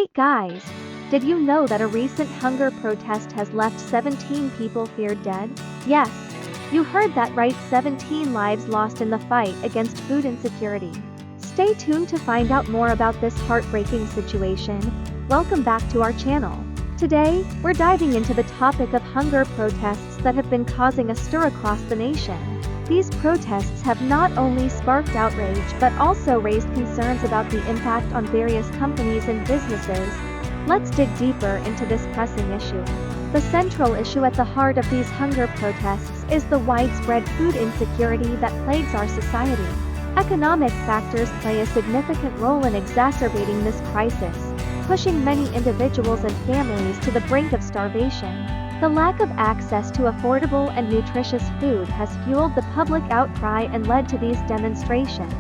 Hey guys! Did you know that a recent hunger protest has left 17 people feared dead? Yes, you heard that right, 17 lives lost in the fight against food insecurity. Stay tuned to find out more about this heartbreaking situation. Welcome back to our channel. Today, we're diving into the topic of hunger protests that have been causing a stir across the nation. These protests have not only sparked outrage but also raised concerns about the impact on various companies and businesses. Let's dig deeper into this pressing issue. The central issue at the heart of these hunger protests is the widespread food insecurity that plagues our society. Economic factors play a significant role in exacerbating this crisis, pushing many individuals and families to the brink of starvation. The lack of access to affordable and nutritious food has fueled the public outcry and led to these demonstrations.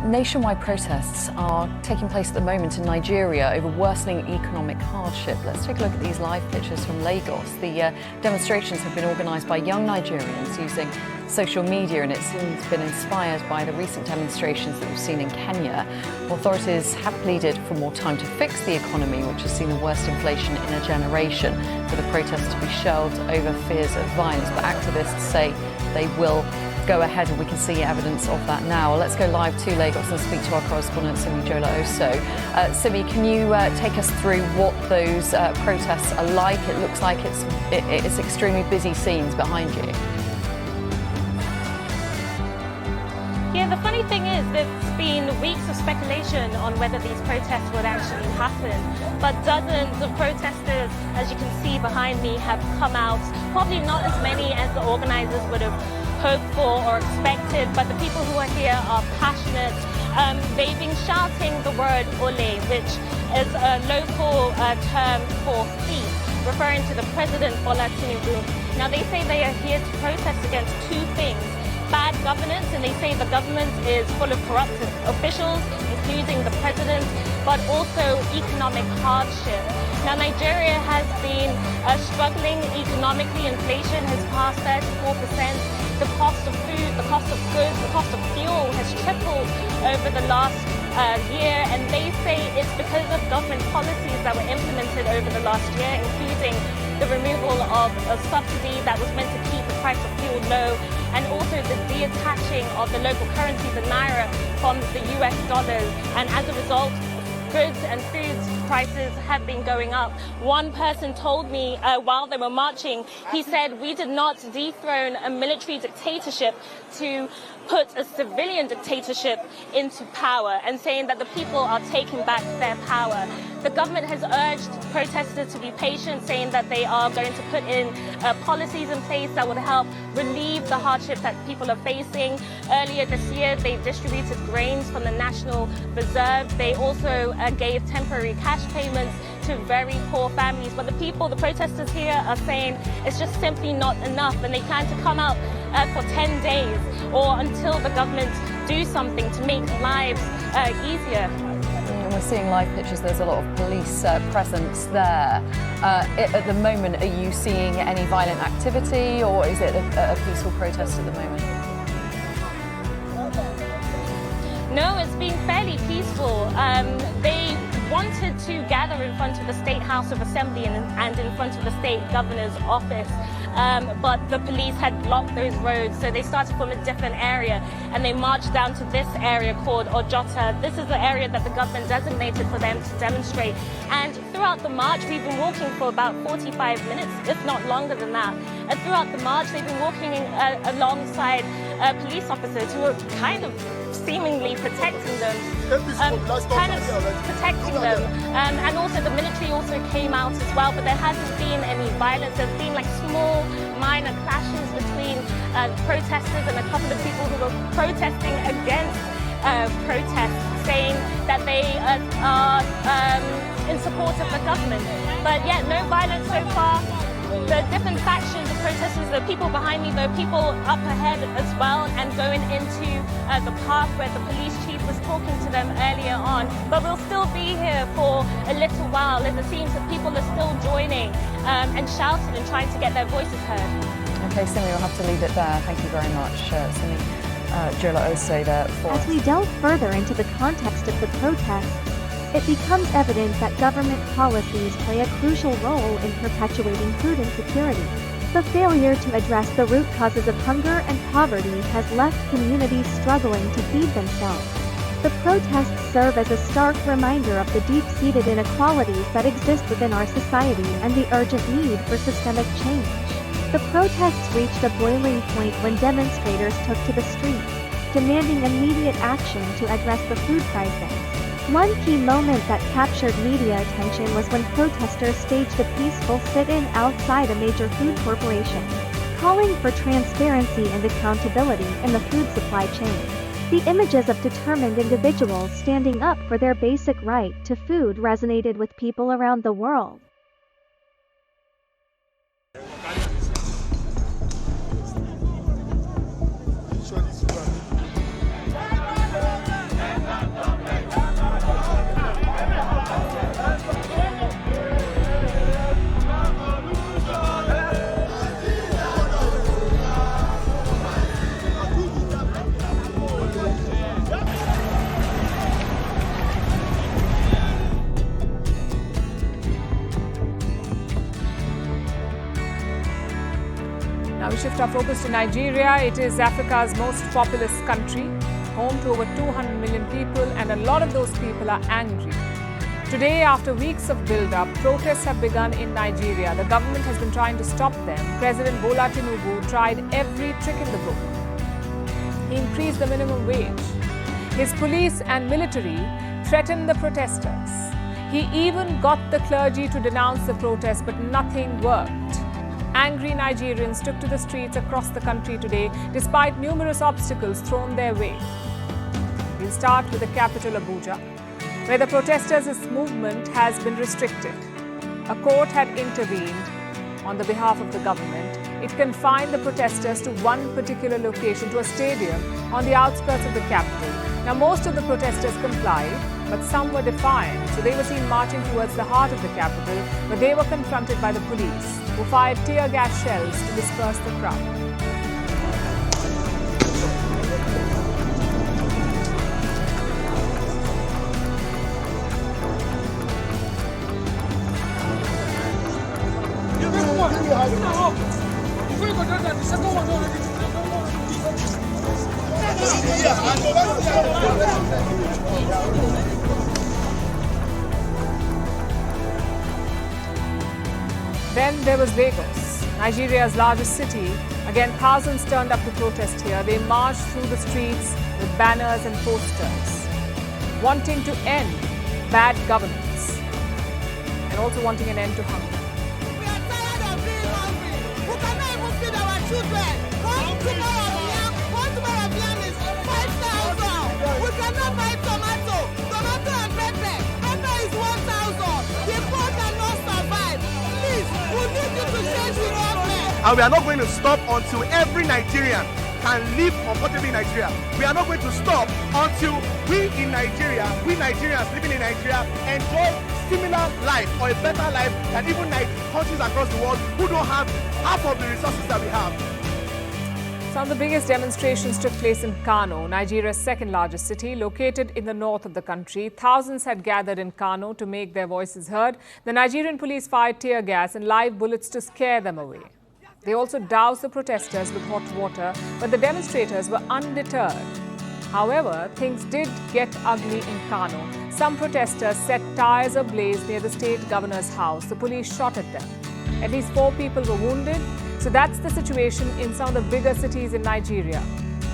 Nationwide protests are taking place at the moment in Nigeria over worsening economic hardship. Let's take a look at these live pictures from Lagos. The demonstrations have been organised by young Nigerians using social media, and it's been inspired by the recent demonstrations that we've seen in Kenya. Authorities have pleaded for more time to fix the economy, which has seen the worst inflation in a generation, for the protests to be shelved over fears of violence. But activists say they will go ahead, and we can see evidence of that now. Let's go live to Lagos and speak to our correspondent, Simi Jola-Oso. Simi, can you take us through what those protests are like? It looks like it's extremely busy scenes behind you. Yeah, the funny thing is, there's been weeks of speculation on whether these protests would actually happen, but dozens of protesters, as you can see behind me, have come out. Probably not as many as the organisers would have hoped for or expected, but the people who are here are passionate. They've been shouting the word ole, which is a local term for thief, referring to the President Bola Tinubu. Now, they say they are here to protest against two things: bad governance, and they say the government is full of corrupt officials, including the president, but also economic hardship. Now, Nigeria has been struggling economically. Inflation has passed 34%. The cost of food, the cost of goods, the cost of fuel has tripled over the last year, and they say it's because of government policies that were implemented over the last year, including the removal of a subsidy that was meant to keep the price of fuel low, and also the detaching of the local currency, the naira, from the US dollars. And as a result, goods and food prices have been going up. One person told me while they were marching, he said, "We did not dethrone a military dictatorship to put a civilian dictatorship into power," and saying that the people are taking back their power. The government has urged protesters to be patient, saying that they are going to put in policies in place that would help relieve the hardship that people are facing. Earlier this year, they distributed grains from the National Reserve. They also gave temporary cash payments to very poor families. But the protesters here are saying it's just simply not enough, and they plan to come out for 10 days or until the government do something to make lives easier. We're seeing live pictures. There's a lot of police presence there. At the moment, are you seeing any violent activity, or is it a peaceful protest at the moment? No, it's been fairly peaceful. They wanted to gather in front of the State House of Assembly and in front of the State Governor's office, but the police had blocked those roads, so they started from a different area, and they marched down to this area called Ojota. This is the area that the government designated for them to demonstrate. And throughout the march, we've been walking for about 45 minutes, if not longer than that. And throughout the march, they've been walking alongside police officers who were kind of seemingly protecting them, and also the military also came out as well, but there hasn't been any violence. There's been like small minor clashes between protesters and a couple of people who were protesting against protests, saying that they are in support of the government. But yeah, no violence so far. The different factions of protesters, the people behind me, the people up ahead as well, and going into the park where the police chief was talking to them earlier on. But we'll still be here for a little while, as it seems that people are still joining and shouting and trying to get their voices heard. Okay, Simi, we'll have to leave it there. Thank you very much, Simi Jola-Oso there. As we delve further into the context of the protests, it becomes evident that government policies play a crucial role in perpetuating food insecurity. The failure to address the root causes of hunger and poverty has left communities struggling to feed themselves. The protests serve as a stark reminder of the deep-seated inequalities that exist within our society and the urgent need for systemic change. The protests reached a boiling point when demonstrators took to the streets, demanding immediate action to address the food crisis. One key moment that captured media attention was when protesters staged a peaceful sit-in outside a major food corporation, calling for transparency and accountability in the food supply chain. The images of determined individuals standing up for their basic right to food resonated with people around the world. Now we shift our focus to Nigeria. It is Africa's most populous country, home to over 200 million people, and a lot of those people are angry. Today, after weeks of build-up, protests have begun in Nigeria. The government has been trying to stop them. President Bola Tinubu tried every trick in the book. He increased the minimum wage. His police and military threatened the protesters. He even got the clergy to denounce the protests, but nothing worked. Angry Nigerians took to the streets across the country today, despite numerous obstacles thrown their way. We'll start with the capital, Abuja, where the protesters' movement has been restricted. A court had intervened on the behalf of the government. It confined the protesters to one particular location, to a stadium on the outskirts of the capital. Now, most of the protesters complied, but some were defiant, so they were seen marching towards the heart of the capital, but they were confronted by the police, who fired tear gas shells to disperse the crowd. Then there was Lagos, Nigeria's largest city. Again, thousands turned up to protest here. They marched through the streets with banners and posters, wanting to end bad governance and also wanting an end to hunger. We are tired of being hungry. We cannot even feed our children. One tuber of yam is 5,000. We cannot buy tomato and pepper. Pepper is 1,000. The poor cannot survive. Please, we need you to change the government. And we are not going to stop until every Nigerian can live comfortably in Nigeria. We are not going to stop until we in Nigeria, we Nigerians living in Nigeria, enjoy similar life or a better life than even countries across the world who don't have half of the resources that we have. Some of the biggest demonstrations took place in Kano, Nigeria's second largest city, located in the north of the country. Thousands had gathered in Kano to make their voices heard. The Nigerian police fired tear gas and live bullets to scare them away. They also doused the protesters with hot water, but the demonstrators were undeterred. However, things did get ugly in Kano. Some protesters set tires ablaze near the state governor's house. The police shot at them. At least 4 people were wounded. So that's the situation in some of the bigger cities in Nigeria.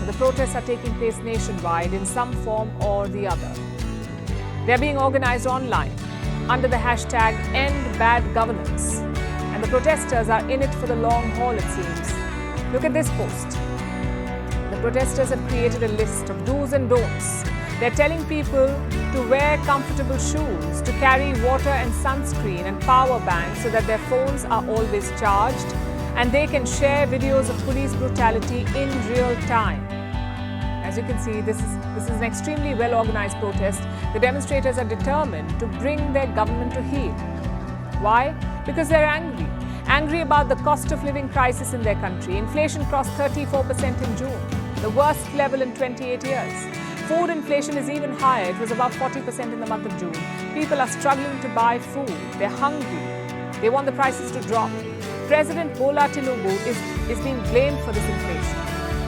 The protests are taking place nationwide in some form or the other. They're being organized online under the hashtag #EndBadGovernance. And the protesters are in it for the long haul, it seems. Look at this post. The protesters have created a list of do's and don'ts. They're telling people to wear comfortable shoes, to carry water and sunscreen and power banks so that their phones are always charged, and they can share videos of police brutality in real time. As you can see, this is an extremely well-organized protest. The demonstrators are determined to bring their government to heel. Why? Because they're angry. Angry about the cost of living crisis in their country. Inflation crossed 34% in June, the worst level in 28 years. Food inflation is even higher. It was about 40% in the month of June. People are struggling to buy food. They're hungry. They want the prices to drop. President Bola Tinubu is being blamed for this inflation.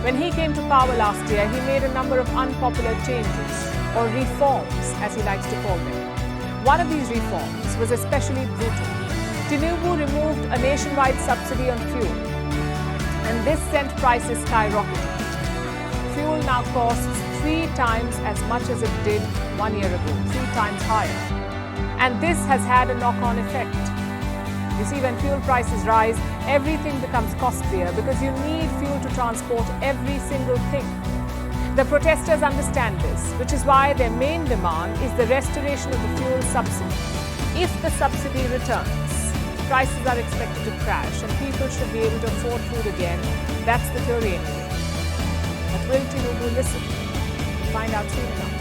When he came to power last year, he made a number of unpopular changes, or reforms, as he likes to call them. One of these reforms was especially brutal. Tinubu removed a nationwide subsidy on fuel, and this sent prices skyrocketing. Fuel now costs 3 times as much as it did 1 year ago, 3 times higher. And this has had a knock-on effect. You see, when fuel prices rise, everything becomes costlier because you need fuel to transport every single thing. The protesters understand this, which is why their main demand is the restoration of the fuel subsidy. If the subsidy returns, prices are expected to crash and people should be able to afford food again. That's the theory anyway. But will Tinubu listen? Find out soon enough.